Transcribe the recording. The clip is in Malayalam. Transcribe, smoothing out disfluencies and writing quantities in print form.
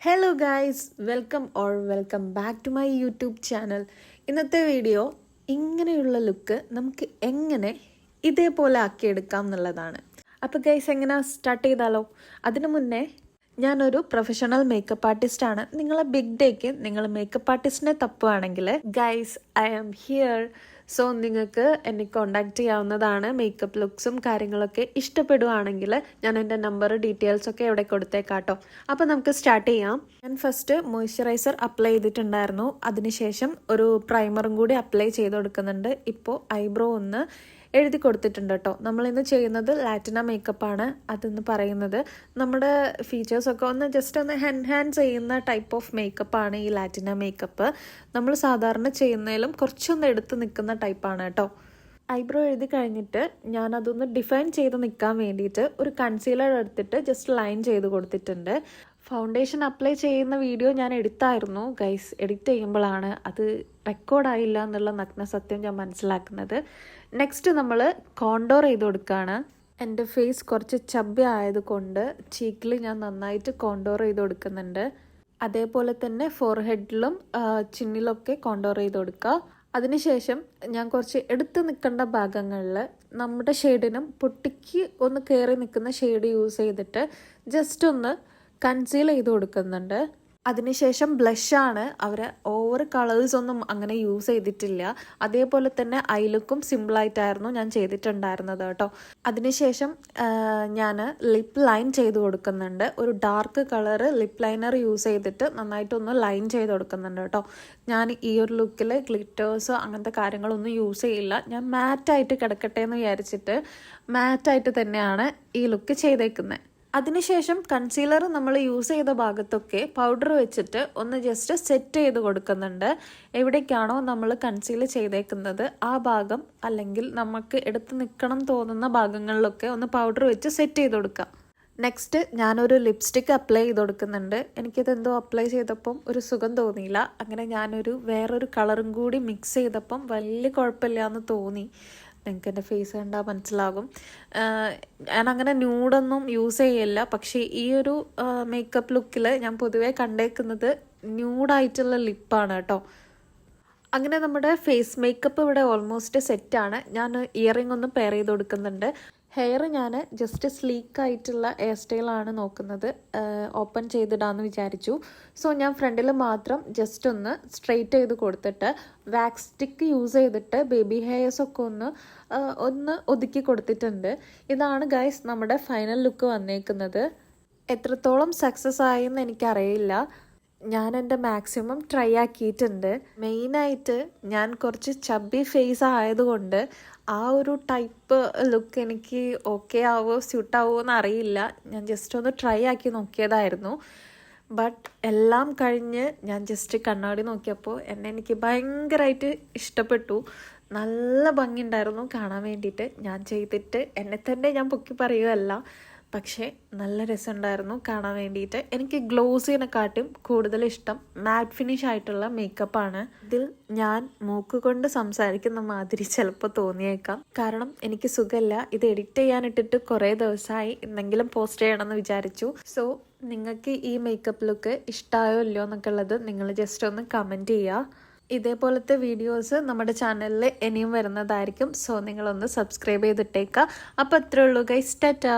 Hello guys, welcome back to my YouTube channel. ഇന്നത്തെ വീഡിയോ ഇങ്ങനെയുള്ള ലുക്ക് നമുക്ക് എങ്ങനെ ഇതേപോലെ ആക്കിയെടുക്കാം എന്നുള്ളതാണ്. അപ്പോൾ ഗൈസ്, എങ്ങനെ സ്റ്റാർട്ട് ചെയ്താലോ? അതിനു മുന്നേ ഞാനൊരു പ്രൊഫഷണൽ മേക്കപ്പ് ആർട്ടിസ്റ്റാണ്. നിങ്ങളെ ബിഗ് ഡേക്ക് നിങ്ങൾ മേക്കപ്പ് ആർട്ടിസ്റ്റിനെ തപ്പുകയാണെങ്കിൽ guys, I am here. So നിങ്ങൾക്ക് എന്നെ കോണ്ടാക്ട് ചെയ്യാവുന്നതാണ്. മേക്കപ്പ് ലുക്സും കാര്യങ്ങളൊക്കെ ഇഷ്ടപ്പെടുകയാണെങ്കിൽ ഞാൻ എൻ്റെ നമ്പർ ഡീറ്റെയിൽസൊക്കെ ഇവിടെ കൊടുത്തേക്കാട്ടോ. അപ്പോൾ നമുക്ക് സ്റ്റാർട്ട് ചെയ്യാം. ഞാൻ ഫസ്റ്റ് മോയ്സ്ചറൈസർ അപ്ലൈ ചെയ്തിട്ടുണ്ടായിരുന്നു. അതിനുശേഷം ഒരു പ്രൈമറും കൂടി അപ്ലൈ ചെയ്ത് കൊടുക്കുന്നുണ്ട്. ഇപ്പോൾ ഐബ്രോ ഒന്ന് എഴുതി കൊടുത്തിട്ടുണ്ട് കേട്ടോ. നമ്മളിന്ന് ചെയ്യുന്നത് ലാറ്റിന മേക്കപ്പാണ്. അതെന്ന് പറയുന്നത് നമ്മുടെ ഫീച്ചേഴ്സൊക്കെ ഒന്ന് ജസ്റ്റ് ഒന്ന് എൻഹാൻസ് ചെയ്യുന്ന ടൈപ്പ് ഓഫ് മേക്കപ്പാണ് ഈ ലാറ്റിന മേക്കപ്പ്. നമ്മൾ സാധാരണ ചെയ്യുന്നതിലും കുറച്ചൊന്ന് എടുത്ത് നിൽക്കുന്ന ടൈപ്പാണ് കേട്ടോ. ഐബ്രോ എഴുതി കഴിഞ്ഞിട്ട് ഞാനതൊന്ന് ഡിഫൈൻ ചെയ്ത് നിൽക്കാൻ വേണ്ടിയിട്ട് ഒരു കൺസീലർ എടുത്തിട്ട് ജസ്റ്റ് ലൈൻ ചെയ്ത് കൊടുത്തിട്ടുണ്ട്. ഫൗണ്ടേഷൻ അപ്ലൈ ചെയ്യുന്ന വീഡിയോ ഞാൻ എടുത്തായിരുന്നു ഗൈസ്. എഡിറ്റ് ചെയ്യുമ്പോഴാണ് അത് റെക്കോർഡായില്ല എന്നുള്ള നഗ്ന സത്യം ഞാൻ മനസ്സിലാക്കുന്നത്. നെക്സ്റ്റ് നമ്മൾ കോണ്ടോർ ചെയ്ത് കൊടുക്കുകയാണ്. എൻ്റെ ഫേസ് കുറച്ച് ചബ്ബി ആയതുകൊണ്ട് ചീക്കിൽ ഞാൻ നന്നായിട്ട് കോണ്ടോർ ചെയ്ത് കൊടുക്കുന്നുണ്ട്. അതേപോലെ തന്നെ ഫോർഹെഡിലും ചിന്നിലൊക്കെ കോണ്ടോർ ചെയ്ത് കൊടുക്കുക. അതിനുശേഷം ഞാൻ കുറച്ച് എടുത്ത് നിൽക്കേണ്ട ഭാഗങ്ങളിൽ നമ്മുടെ ഷെയ്ഡിനും പൊട്ടിക്ക് ഒന്ന് കയറി നിൽക്കുന്ന ഷെയ്ഡ് യൂസ് ചെയ്തിട്ട് ജസ്റ്റ് ഒന്ന് കൺസീൽ ചെയ്ത് കൊടുക്കുന്നുണ്ട്. അതിനുശേഷം ബ്ലഷാണ്. അവർ ഓവർ കളേഴ്സ് ഒന്നും അങ്ങനെ യൂസ് ചെയ്തിട്ടില്ല. അതേപോലെ തന്നെ ഐ ലുക്കും സിമ്പിളായിട്ടായിരുന്നു ഞാൻ ചെയ്തിട്ടുണ്ടായിരുന്നത് കേട്ടോ. അതിനുശേഷം ഞാൻ ലിപ്പ് ലൈൻ ചെയ്ത് കൊടുക്കുന്നുണ്ട്. ഒരു dark colour lip liner use ചെയ്തിട്ട് നന്നായിട്ടൊന്ന് ലൈൻ ചെയ്ത് കൊടുക്കുന്നുണ്ട് കേട്ടോ. ഞാൻ ഈ ഒരു ലുക്കിൽ ഗ്ലിറ്റേഴ്സോ അങ്ങനത്തെ കാര്യങ്ങളൊന്നും യൂസ് ചെയ്യില്ല. ഞാൻ മാറ്റായിട്ട് കിടക്കട്ടെ എന്ന് വിചാരിച്ചിട്ട് മാറ്റായിട്ട് തന്നെയാണ് ഈ ലുക്ക് ചെയ്തേക്കുന്നത്. അതിനുശേഷം കൺസീലർ നമ്മൾ യൂസ് ചെയ്ത ഭാഗത്തൊക്കെ പൗഡർ വെച്ചിട്ട് ഒന്ന് ജസ്റ്റ് സെറ്റ് ചെയ്ത് കൊടുക്കുന്നുണ്ട്. എവിടേക്കാണോ നമ്മൾ കൺസീൽ ചെയ്തേക്കുന്നത് ആ ഭാഗം, അല്ലെങ്കിൽ നമുക്ക് എടുത്ത് നിൽക്കണം തോന്നുന്ന ഭാഗങ്ങളിലൊക്കെ ഒന്ന് പൗഡർ വെച്ച് സെറ്റ് ചെയ്ത് കൊടുക്കാം. നെക്സ്റ്റ് ഞാനൊരു ലിപ്സ്റ്റിക്ക് അപ്ലൈ ചെയ്ത് കൊടുക്കുന്നുണ്ട്. എനിക്കിതെന്തോ അപ്ലൈ ചെയ്തപ്പം ഒരു സുഖം തോന്നിയില്ല. അങ്ങനെ ഞാനൊരു വേറൊരു കളറും കൂടി മിക്സ് ചെയ്തപ്പം വലിയ കുഴപ്പമില്ല എന്ന് തോന്നി. നിങ്ങൾക്ക് എൻ്റെ ഫേസ് കണ്ടാൽ മനസ്സിലാകും. ഞാനങ്ങനെ ന്യൂഡൊന്നും യൂസ് ചെയ്യില്ല. പക്ഷേ ഈ ഒരു മേക്കപ്പ് ലുക്കിൽ ഞാൻ പൊതുവേ കണ്ടേക്കുന്നത് ന്യൂഡായിട്ടുള്ള ലിപ്പാണ് കേട്ടോ. അങ്ങനെ നമ്മുടെ ഫേസ് മേക്കപ്പ് ഇവിടെ ഓൾമോസ്റ്റ് സെറ്റാണ്. ഞാൻ ഇയറിംഗ് ഒന്ന് പെയർ ചെയ്ത് കൊടുക്കുന്നുണ്ട്. ഹെയർ ഞാൻ ജസ്റ്റ് സ്ലീക്കായിട്ടുള്ള ഹെയർ സ്റ്റൈലാണ് നോക്കുന്നത്. ഓപ്പൺ ചെയ്തിടാമെന്ന് വിചാരിച്ചു. സോ ഞാൻ ഫ്രണ്ടിൽ മാത്രം ജസ്റ്റ് ഒന്ന് സ്ട്രെയിറ്റ് ചെയ്ത് കൊടുത്തിട്ട് വാക്സ് സ്റ്റിക്ക് യൂസ് ചെയ്തിട്ട് ബേബി ഹെയർസൊക്കെ ഒന്ന് ഒതുക്കി കൊടുത്തിട്ടുണ്ട്. ഇതാണ് ഗൈസ് നമ്മുടെ ഫൈനൽ ലുക്ക് വന്നേക്കുന്നത്. എത്രത്തോളം സക്സസ് ആയെന്ന് എനിക്കറിയില്ല. ഞാൻ എൻ്റെ മാക്സിമം ട്രൈ ആക്കിയിട്ടുണ്ട്. മെയിനായിട്ട് ഞാൻ കുറച്ച് ചബ്ബി ഫേസ് ആയതുകൊണ്ട് ആ ഒരു ടൈപ്പ് ലുക്ക് എനിക്ക് ഓക്കെ ആവോ സ്യൂട്ടാവോ എന്ന് അറിയില്ല. ഞാൻ ജസ്റ്റ് ഒന്ന് ട്രൈ ആക്കി നോക്കിയതായിരുന്നു. ബട്ട് എല്ലാം കഴിഞ്ഞ് ഞാൻ ജസ്റ്റ് കണ്ണാടി നോക്കിയപ്പോൾ എനിക്ക് ഭയങ്കരമായിട്ട് ഇഷ്ടപ്പെട്ടു. നല്ല ഭംഗിയുണ്ടായിരുന്നു കാണാൻ വേണ്ടിയിട്ട്. ഞാൻ ചെയ്തിട്ട് എന്നെ തന്നെ ഞാൻ പൊക്കി പറയുകയല്ല, പക്ഷേ നല്ല രസമുണ്ടായിരുന്നു കാണാൻ വേണ്ടിയിട്ട്. എനിക്ക് ഗ്ലോസിനെക്കാട്ടും കൂടുതൽ ഇഷ്ടം മാറ്റ് ഫിനിഷ് ആയിട്ടുള്ള മേക്കപ്പാണ്. ഇതിൽ ഞാൻ മൂക്ക് കൊണ്ട് സംസാരിക്കുന്ന മാതിരി ചിലപ്പോൾ തോന്നിയേക്കാം. കാരണം എനിക്ക് സുഖമില്ല. ഇത് എഡിറ്റ് ചെയ്യാനിട്ടിട്ട് കുറേ ദിവസമായി. എന്തെങ്കിലും പോസ്റ്റ് ചെയ്യണമെന്ന് വിചാരിച്ചു. സോ നിങ്ങൾക്ക് ഈ മേക്കപ്പ് ലുക്ക് ഇഷ്ടമായോ ഇല്ലയോ എന്നൊക്കെ ഉള്ളത് നിങ്ങൾ ജസ്റ്റ് ഒന്ന് കമൻറ്റ് ചെയ്യുക. ഇതേപോലത്തെ വീഡിയോസ് നമ്മുടെ ചാനലിൽ ഇനിയും വരുന്നതായിരിക്കും. സോ നിങ്ങളൊന്ന് സബ്സ്ക്രൈബ് ചെയ്തിട്ടേക്കുക. അപ്പോൾ അത്രേ ഉള്ളൂ ഗൈസ്. ടാറ്റാ.